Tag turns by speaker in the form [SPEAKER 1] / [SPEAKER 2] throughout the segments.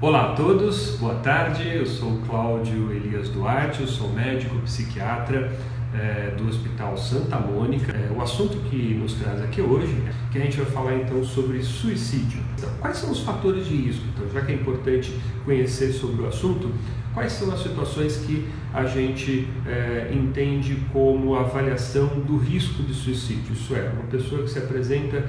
[SPEAKER 1] Olá a todos, boa tarde, eu sou Cláudio Elias Duarte, eu sou médico psiquiatra do Hospital Santa Mônica. O assunto que nos traz aqui hoje é que a gente vai falar então sobre suicídio. Então, quais são os fatores de risco? Então, já que é importante conhecer sobre o assunto, quais são as situações que a gente entende como avaliação do risco de suicídio? Isso é, uma pessoa que se apresenta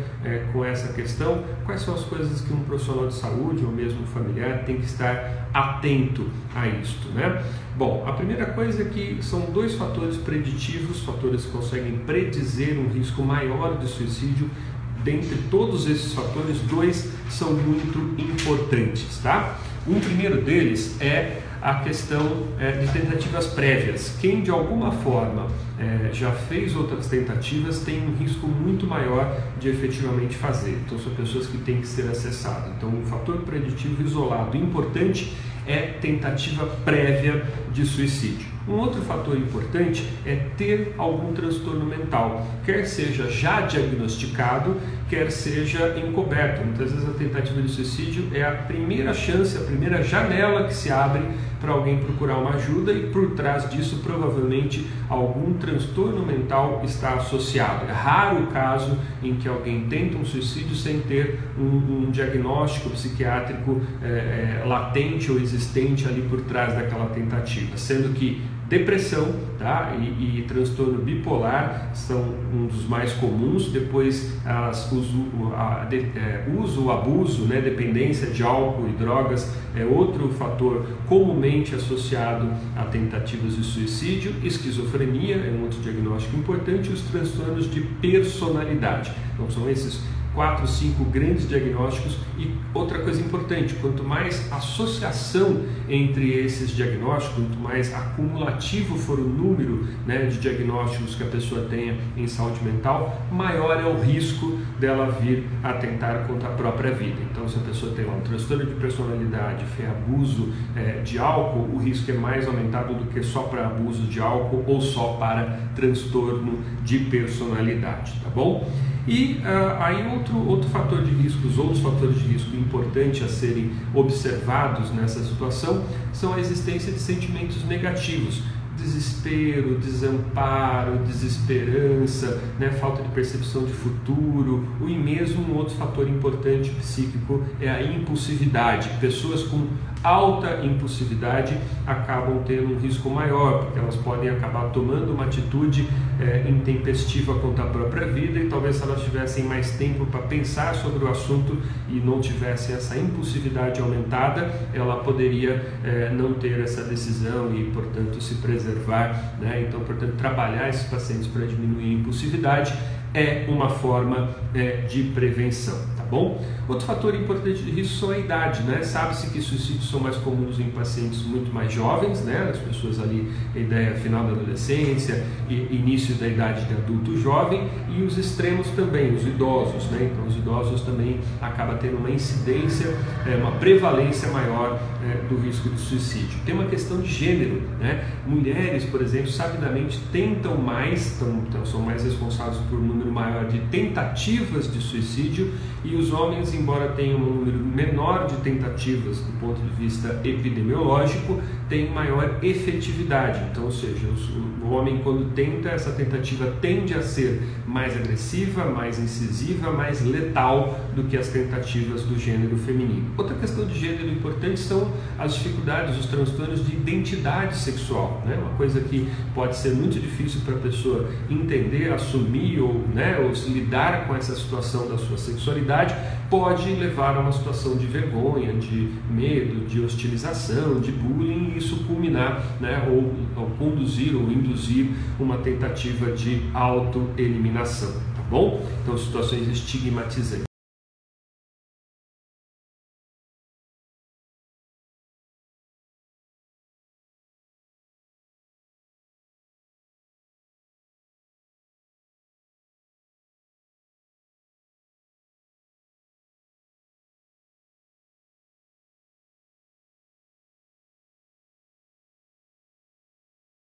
[SPEAKER 1] com essa questão, quais são as coisas que um profissional de saúde ou mesmo um familiar tem que estar atento a isto, né? Bom, a primeira coisa é que são dois fatores preditivos, fatores que conseguem predizer um risco maior de suicídio. Dentre todos esses fatores, dois são muito importantes, tá? Um primeiro deles é a questão de tentativas prévias. Quem de alguma forma já fez outras tentativas tem um risco muito maior de efetivamente fazer. Então são pessoas que têm que ser acessadas. Então um fator preditivo isolado importante é tentativa prévia de suicídio. Um outro fator importante é ter algum transtorno mental, quer seja já diagnosticado, quer seja encoberto. Muitas vezes a tentativa de suicídio é a primeira chance, a primeira janela que se abre para alguém procurar uma ajuda, e por trás disso provavelmente algum transtorno mental está associado. É raro o caso em que alguém tenta um suicídio sem ter um diagnóstico psiquiátrico latente ou existente ali por trás daquela tentativa, sendo que depressão, tá? e transtorno bipolar são um dos mais comuns. Depois uso, abuso, né? Dependência de álcool e drogas é outro fator comumente associado a tentativas de suicídio. Esquizofrenia é um outro diagnóstico importante. Os transtornos de personalidade. Então são esses 4, 5 grandes diagnósticos. E outra coisa importante, quanto mais associação entre esses diagnósticos, quanto mais acumulativo for o número, né, de diagnósticos que a pessoa tenha em saúde mental, maior é o risco dela vir a tentar contra a própria vida. Então, se a pessoa tem um transtorno de personalidade, abuso de álcool, o risco é mais aumentado do que só para abuso de álcool ou só para transtorno de personalidade, tá bom? E aí outro fator de risco, os outros fatores de risco importantes a serem observados nessa situação são a existência de sentimentos negativos, desespero, desamparo, desesperança, né, falta de percepção de futuro. E mesmo um outro fator importante psíquico é a impulsividade. Pessoas com alta impulsividade acabam tendo um risco maior, porque elas podem acabar tomando uma atitude intempestiva contra a própria vida, e talvez se elas tivessem mais tempo para pensar sobre o assunto e não tivessem essa impulsividade aumentada, ela poderia não ter essa decisão e, portanto, se preservar, né? Então, portanto, trabalhar esses pacientes para diminuir a impulsividade é uma forma de prevenção, tá bom? Outro fator importante de risco são a idade, né? Sabe-se que suicídios são mais comuns em pacientes muito mais jovens, né? As pessoas ali, a ideia final da adolescência e início da idade de adulto jovem, e os extremos também, os idosos, né? Então os idosos também acabam tendo uma incidência, uma prevalência maior do risco de suicídio. Tem uma questão de gênero, né? Mulheres, por exemplo, sabidamente tentam mais, então são mais responsáveis por um número maior de tentativas de suicídio, e os homens, embora tenham um número menor de tentativas do ponto de vista epidemiológico, têm maior efetividade. Então, ou seja, o homem, quando tenta, essa tentativa tende a ser mais agressiva, mais incisiva, mais letal do que as tentativas do gênero feminino. Outra questão de gênero importante são as dificuldades, os transtornos de identidade sexual, né? Uma coisa que pode ser muito difícil para a pessoa entender, assumir ou se lidar com essa situação da sua sexualidade, pode levar a uma situação de vergonha, de medo, de hostilização, de bullying, e isso culminar, né, ou conduzir ou induzir uma tentativa de autoeliminação, tá bom? Então, situações estigmatizantes.